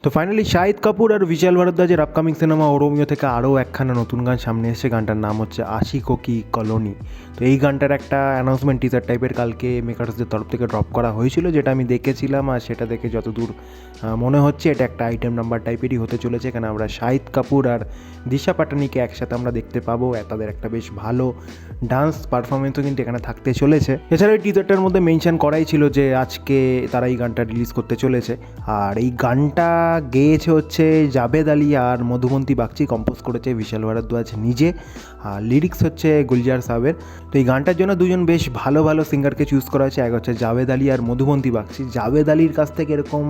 তো ফাইনালি শাহিদ কাপুর আর বিশাল ভারদ্বাজের upcoming cinema ওরোমিও থেকে আরও একখানা নতুন গান সামনে এসেছে। গানটার নাম হচ্ছে আশিকো কি কলোনি। তো এই গানটার একটা অ্যানাউন্সমেন্ট টিজার টাইপের কালকে মেকার্সদের তরফ থেকে ড্রপ করা হয়েছিল, যেটা আমি দেখেছিলাম। আর সেটা দেখে যতদূর মনে হচ্ছে এটা একটা আইটেম নাম্বার টাইপেরই হতে চলেছে। এখানে আমরা শাহিদ কাপুর আর দিশা পাটানিকে একসাথে আমরা দেখতে পাবো। তাদের একটা বেশ ভালো ডান্স পারফরমেন্সও কিন্তু এখানে থাকতে চলেছে। এছাড়া এই টিজারটার মধ্যে মেনশন করাই ছিল যে আজকে তারা এই গানটা রিলিজ করতে চলেছে। আর এই গানটা গেয়েছে হচ্ছে জাভেদ আলী আর মধুবন্তী বাগচি, কম্পোজ করেছে বিশাল ভারদ্বাজ নিজে, আর লিরিক্স হচ্ছে গুলজার সাহেবের। তো এই গানটার জন্য দুজন বেশ ভালো ভালো সিঙ্গারকে চুজ করা হয়েছে। এক হচ্ছে জাভেদ আলী আর মধুবন্তী বাগচি। জাভেদ আলীর কাছ থেকে এরকম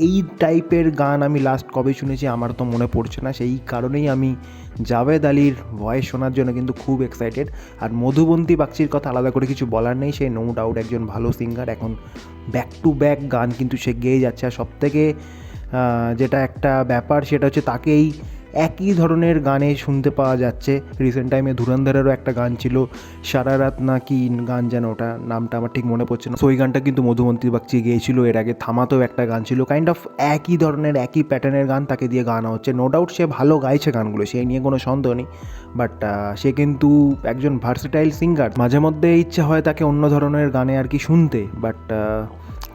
এই টাইপের গান আমি লাস্ট কবে শুনেছি আমার তো মনে পড়ছে না, সেই কারণেই আমি জাভেদ আলীর ভয়েস শোনার জন্য কিন্তু খুব এক্সাইটেড। আর মধুবন্তী বাগচির কথা আলাদা করে কিছু বলার নেই, সে নো ডাউট একজন ভালো সিঙ্গার। এখন ব্যাক টু ব্যাক গান কিন্তু সে গেয়ে যাচ্ছে। আর সবথেকে যেটা একটা ব্যাপার সেটা হচ্ছে তাকেই একই ধরনের গানে শুনতে পাওয়া যাচ্ছে। রিসেন্ট টাইমে ধুরন্ধরেরও একটা গান ছিল সারা রাত না কি গান, যেন ওটা নামটা আমার ঠিক মনে পড়ছে না। সো ওই গানটা কিন্তু মধুবন্তী বাগচি গেয়েছিল। এর আগে থামাতেও একটা গান ছিল, কাইন্ড অফ একই ধরনের একই প্যাটার্নের গান তাকে দিয়ে গানা হচ্ছে। নো ডাউট সে ভালো গাইছে গানগুলো, সেই নিয়ে কোনো সন্দেহ নেই। বাট সে কিন্তু একজন ভার্সেটাইল সিঙ্গার। মাঝে মধ্যে ইচ্ছে হয় তাকে অন্য ধরনের গানে আর কি শুনতে, বাট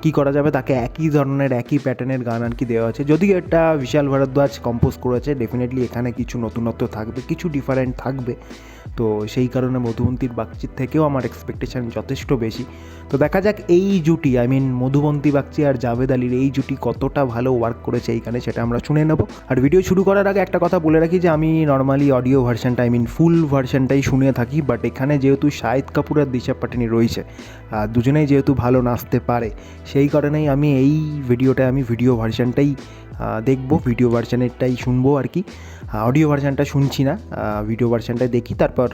কী করা যাবে, তাকে একই ধরনের একই প্যাটার্নের গান আর কি দেওয়া আছে। যদি এটা বিশাল ভারদ্বাজ কম্পোজ করেছে, ডেফিনেটলি এখানে কিছু নতুনত্ব থাকবে, কিছু ডিফারেন্ট থাকবে। তো সেই কারণে মধুবন্তীর বাগচির থেকেও আমার এক্সপেকটেশন যথেষ্ট বেশি। তো দেখা যাক এই জুটি, আই মিন মধুবন্তী বাগচি আর জাভেদ আলীর এই জুটি কতটা ভালো ওয়ার্ক করেছে এইখানে, সেটা আমরা শুনে নেব। আর ভিডিও শুরু করার আগে একটা কথা বলে রাখি যে আমি নর্মালি অডিও ভার্সানটা, আই মিন ফুল ভার্সানটাই শুনে থাকি। বাট এখানে যেহেতু শাহিদ কাপুর আর দিশা পাটানি রয়েছে, দুজনেই যেহেতু ভালো নাচতে পারে, সেই কারণেই আমি এই ভিডিওটা ভিডিও ভার্সানটাই দেখবো, ভিডিও ভার্সানেরটাই শুনবো আর কি। অডিও ভার্সানটা শুনছি না, ভিডিও ভার্সানটাই দেখি, তারপর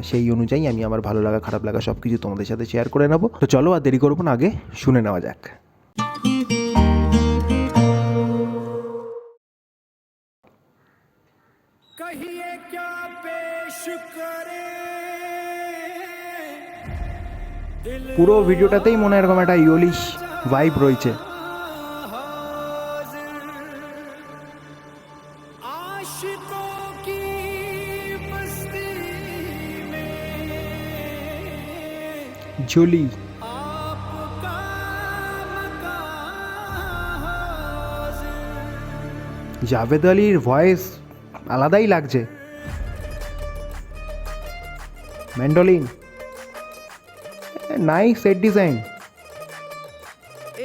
সেই অনুযায়ী আমি আমার ভালো লাগা খারাপ লাগা সব কিছু তোমাদের সাথে শেয়ার করে নেবো। তো চলো আর দেরি করবো না, আগে শুনে নেওয়া যাক। পুরো ভিডিওটাতেই মনে এরকম একটা ইয়োলিশ ভাইব রয়েছে। জলি জাভেদ আলীর ভয়েস আলাদাই লাগছে। Mandolin, nice set design.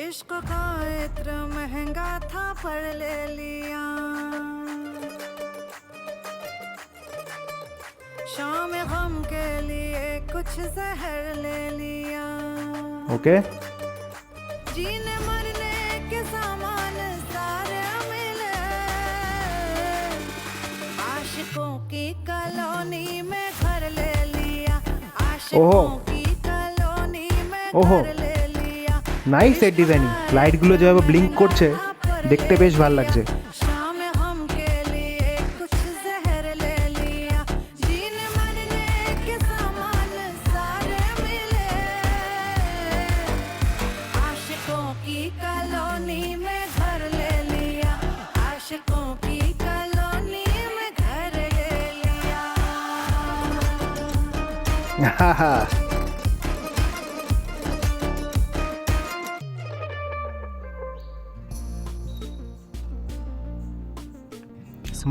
इश्क का इत्र महंगा था पर ले लिया, शाम गम के लिए कुछ जहर ले लिया। ओके, जीने मरने के सामान सारे मिले, आशिकों की कॉलोनी में घर ले लिया, आशिकों की ওহো, নাইস সেট ডিজাইনিং। লাইটগুলো যেভাবে ব্লিঙ্ক করছে দেখতে বেশ ভালো লাগছে। হা,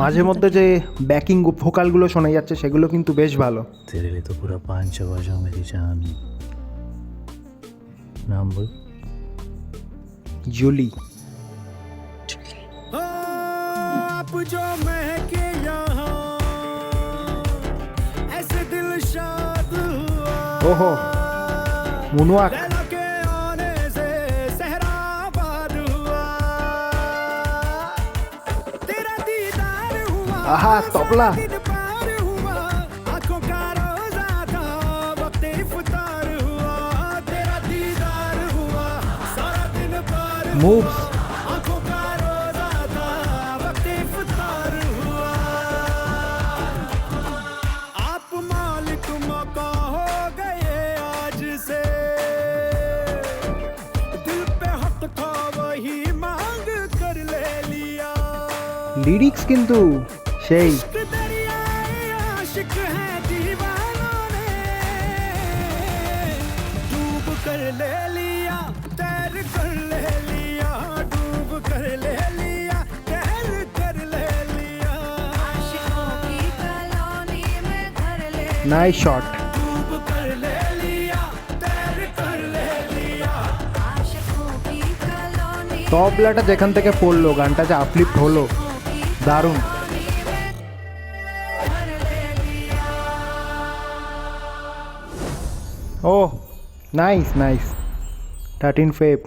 মাঝে মধ্যে যে ব্যাকিং ভোকালগুলো শোনা যাচ্ছে সেগুলো কিন্তু বেশ ভালো। तेरे लिए तो पूरा 5 बजा मेरी जान। नाम बोल। জলি। आप जो महके यहाँ ऐसे दिल शाद हुआ, ओहो, मुनवाक। लैला के आने से सहरा आबाद हुआ, तेरा दीदार हुआ, आहा, तबला। दीद पार हुआ, आंखों का रोजा था वक्त इफ्तार हुआ, तेरा दीदार हुआ, सारा दिन पार हुआ, मूव्स। आंखों का रोजा था वक्त इफ्तार हुआ, आप मालिक मौका हो गए आज से, दिल पे हक था वही मांग कर ले लिया। লিরিক্স কিন্তু সেই इश्क दरियाए आशिक है दीवानों ने डूब कर ले लिया तैर कर ले लिया डूब कर ले लिया तैर कर ले लिया आशिकों की कॉलोनी में घर ले নাইস শট। डूब कर ले लिया तैर कर ले लिया आशिकों की कॉलोनी তবলাটা যেখান থেকে পড়লো, গানটা যে আপলিফ্ট হলো, দারুণ। घर ले लिया ও নাইস নাইস। 13 ফেব।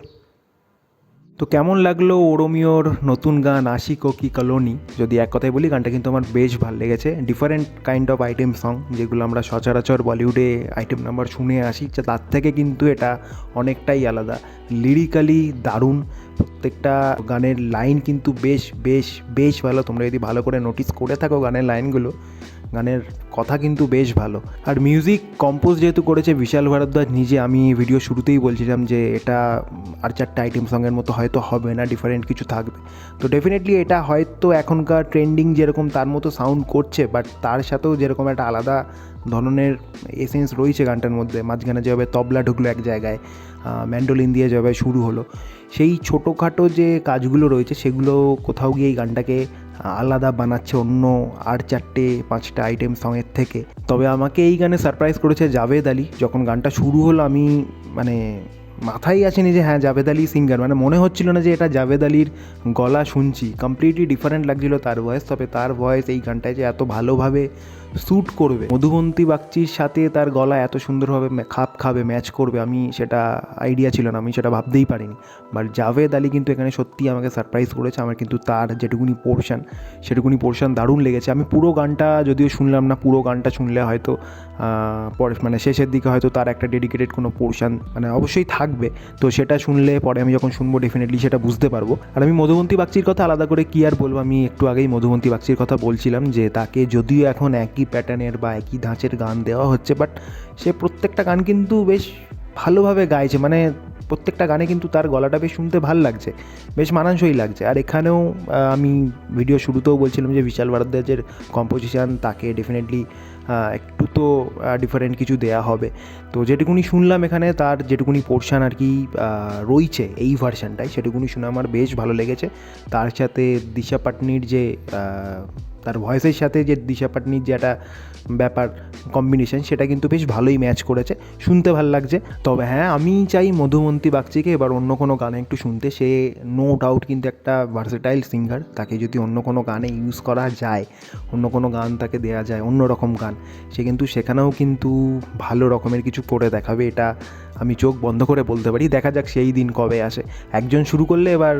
তো কেমন লাগলো ওরোমিওর নতুন গান আশিকো কি কলোনি? যদি এক কথায় বলি, গানটা কিন্তু আমার বেশ ভালো লেগেছে। Different kind of item song, যেগুলো আমরা সচরাচর বলিউডে আইটেম নাম্বার শুনে আসি, তার থেকে কিন্তু এটা অনেকটাই আলাদা। লিরিক্যালি দারুণ, প্রত্যেকটা গানের লাইন কিন্তু বেশ বেশ বেশ ভালো। তোমরা যদি ভালো করে নোটিস করে থাকো গানের লাইনগুলো, গানের কথা কিন্তু বেশ ভালো। আর মিউজিক কম্পোজ যেহেতু করেছে বিশাল ভারদ্বাজ নিজে, আমি ভিডিও শুরুতেই বলছিলাম যে এটা আর চারটে আইটেম সঙ্গের মতো হয়তো হবে না, ডিফারেন্ট কিছু থাকবে। তো ডেফিনেটলি এটা হয়তো এখনকার ট্রেন্ডিং যেরকম তার মতো সাউন্ড করছে, বাট তার সাথেও যেরকম একটা আলাদা ধরনের এসেন্স রয়েছে গানটার মধ্যে। মাঝখানে যেভাবে তবলা ঢুকলো এক জায়গায়, ম্যান্ডোলিন দিয়ে যেভাবে শুরু হলো, সেই ছোটোখাটো যে কাজগুলো রয়েছে সেগুলো কোথাও গিয়ে এই গানটাকে আলাদা বানাচ্ছে অন্য আর 4-5টা আইটেম সঙের থেকে। তবে আমাকে এই গানে সারপ্রাইজ করেছে জাভেদ আলি। যখন গানটা শুরু হলো আমি মানে মাথায় আসেনি যে হ্যাঁ জাভেদ আলি সিঙ্গার, মানে মনে হচ্ছিল না যে এটা জাভেদ আলির গলা শুনছি। কমপ্লিটলি ডিফারেন্ট লাগছিল তার ভয়েস। তবে তার ভয়েস এই গানটায় যে এত ভালোভাবে শ্যুট করবে, মধুবন্তী বাগচির সাথে তার গলা এত সুন্দরভাবে খাপ খাবে, ম্যাচ করবে, আমি সেটা আইডিয়া ছিল না, আমি সেটা ভাবতেই পারিনি। বাট জাভেদ আলি কিন্তু এখানে সত্যিই আমাকে সারপ্রাইজ করেছে। আমার কিন্তু তার যেটুকুনি পোর্শন দারুণ লেগেছে। আমি পুরো গানটা যদিও শুনলাম না, পুরো গানটা শুনলে হয়তো পরে মানে শেষের দিকে হয়তো তার একটা ডেডিকেটেড কোনো পোর্শন মানে অবশ্যই থাকবে। তো সেটা শুনলে পরে আমি যখন শুনবো ডেফিনেটলি সেটা বুঝতে পারবো। আর আমি মধুবন্তী বাগচির কথা আলাদা করে কী আর বলবো, আমি একটু আগেই মধুবন্তী বাগচির কথা বলছিলাম যে তাকে যদিও এখন একই প্যাটার্নের বা একই ধাঁচের গান দেওয়া হচ্ছে, বাট সে প্রত্যেকটা গান কিন্তু বেশ ভালোভাবে গাইছে। মানে প্রত্যেকটা গানে কিন্তু তার গলাটা বেশ শুনতে ভাল লাগছে, বেশ মানানসই লাগছে। আর এখানেও আমি ভিডিও শুরুতেও বলছিলাম যে বিশাল ভারদ্বাজের কম্পোজিশান, তাকে ডেফিনেটলি একটু তো ডিফারেন্ট কিছু দেয়া হবে। তো যেটুকুনি শুনলাম এখানে তার যেটুকুনি পোর্শান আর কি রয়েছে এই ভার্সানটায়, সেটুকুনি শুনে আমার বেশ ভালো লেগেছে। তার সাথে দিশা পাটনির যে তার ভয়েসের সাথে যে দিশা পাটনির যে একটা ব্যাপার কম্বিনেশন, সেটা কিন্তু বেশ ভালোই ম্যাচ করেছে, শুনতে ভাল লাগছে। তবে হ্যাঁ, আমি চাই মধুবন্তী বাগচিকে এবার অন্য কোনো গানে একটু শুনতে। সে নো ডাউট কিন্তু একটা ভার্সেটাইল সিঙ্গার, তাকে যদি অন্য কোনো গানে ইউজ করা যায়, অন্য কোনো গান তাকে দেওয়া যায়, অন্য রকম গান, সে কিন্তু সেখানেও কিন্তু ভালো রকমের কিছু করে দেখাবে। এটা আমি চোখ বন্ধ করে বলতে পারি। দেখা যাক সেই দিন কবে আসে। একজন শুরু করলে এবার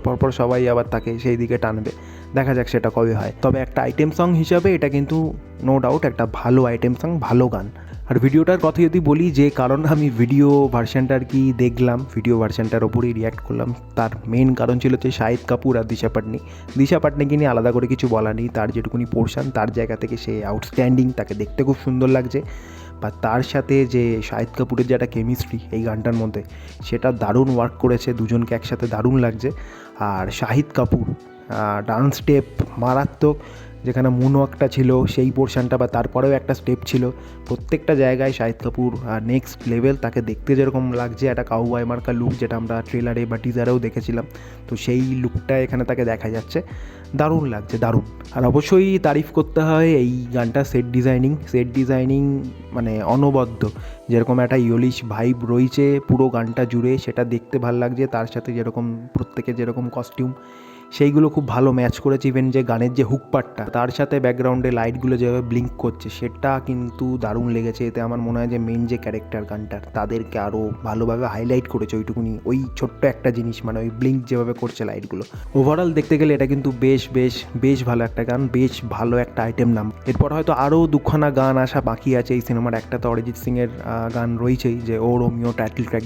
পরপর সবাই আবার তাকে সেই দিকে টানবে, দেখা যাক সেটা কবে হয়। তবে একটা আইটেম সং হিসাবে এটা কিন্তু নো ডাউট একটা ভালো আইটেম সং, ভালো গান। আর ভিডিওটার কথা যদি বলি, যে কারণ আমি ভিডিও ভার্সানটা আর কি দেখলাম, ভিডিও ভার্সানটার ওপরেই রিয়্যাক্ট করলাম, তার মেন কারণ ছিল যে শাহিদ কাপুর আর দিশা পাটনিকে নিয়ে আলাদা করে কিছু বলা নেই। তার যেটুকুনি পোর্শন তার জায়গা থেকে সে আউটস্ট্যান্ডিং, তাকে দেখতে খুব সুন্দর লাগছে। বা তার সাথে যে শাহিদ কাপুরের যে একটা কেমিস্ট্রি এই গানটার মধ্যে, সেটা দারুণ ওয়ার্ক করেছে, দুজনকে একসাথে দারুণ লাগছে। আর শাহিদ কাপুর ডান্স স্টেপ মারাত্মক, যেখানে মুনওয়াকটা ছিল সেই পোর্শনটা বা তারপরেও একটা স্টেপ ছিল, প্রত্যেকটা জায়গায় শাহিদ কাপুর নেক্সট লেভেল। তাকে দেখতে যেরকম লাগছে একটা কাউবয় মার্কা লুক, যেটা আমরা ট্রেলারে বা টিজারেও দেখেছিলাম, তো সেই লুকটা এখানে তাকে দেখা যাচ্ছে, দারুণ লাগছে, দারুণ। আর অবশ্যই তারিফ করতে হয় এই গানটা সেট ডিজাইনিং মানে অনবদ্য। যেরকম একটা ইয়োলিশ ভাইব রয়েছে পুরো গানটা জুড়ে, সেটা দেখতে ভাল লাগছে। তার সাথে যেরকম প্রত্যেকের যেরকম কস্টিউম, সেইগুলো খুব ভালো ম্যাচ করেছে। ইভেন যে গানের যে হুক পার্টটা, তার সাথে ব্যাকগ্রাউন্ডে লাইটগুলো যেভাবে ব্লিঙ্ক করছে, সেটা কিন্তু দারুণ লেগেছে। এতে আমার মনে হয় যে মেন যে ক্যারেক্টার গানটার, তাদেরকে আরও ভালোভাবে হাইলাইট করেছে ওইটুকুনি, ওই ছোট্ট একটা জিনিস, মানে ওই ব্লিঙ্ক যেভাবে করছে লাইটগুলো। ওভারঅল দেখতে গেলে এটা কিন্তু বেশ ভালো একটা গান, বেশ ভালো একটা আইটেম নাম। এরপর হয়তো আরও দুখানা গান আসা বাকি আছে এই সিনেমার। একটা তো অরিজিৎ সিংয়ের গান রয়েছেই, যে ও রোমিও টাইটেল ট্র্যাক,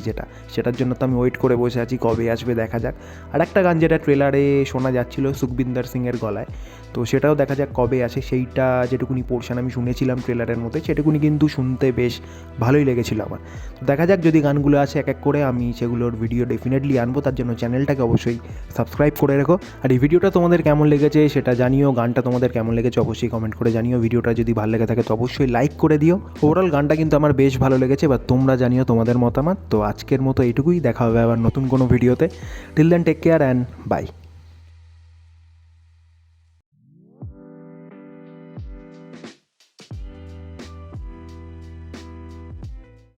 সেটার জন্য তো আমি ওয়েট করে বসে আছি কবে আসবে, দেখা যাক। আর একটা গান যেটা ট্রেলারে শোনা যাচ্ছিল সুখবিন্দর সিংয়ের গলায়। তো সেটাও দেখা যাক কবে আসে। সেইটা যেটুকুনি পোর্শন আমি শুনেছিলাম ট্রেলারের মধ্যে, সেটুকুনি কিন্তু শুনতে বেশ ভালোই লেগেছিল আমার। তো দেখা যাক যদি গানগুলো আসে এক এক করে, আমি সেগুলোর ভিডিও ডেফিনেটলি আনবো। তার জন্য চ্যানেলটাকে অবশ্যই সাবস্ক্রাইব করে রেখো। আর এই ভিডিওটা তোমাদের কেমন লেগেছে সেটা জানিও, গানটা তোমাদের কেমন লেগেছে অবশ্যই কমেন্ট করে জানিও। ভিডিওটা যদি ভালো লেগে থাকে তো অবশ্যই লাইক করে দিও। ওভারঅল গানটা কিন্তু আমার বেশ ভালো লেগেছে, বা তোমরা জানিও তোমাদের মতামত। তো আজকের মতো এইটুকুই, দেখা হবে আবার নতুন কোনো ভিডিওতে। Till then take care and by.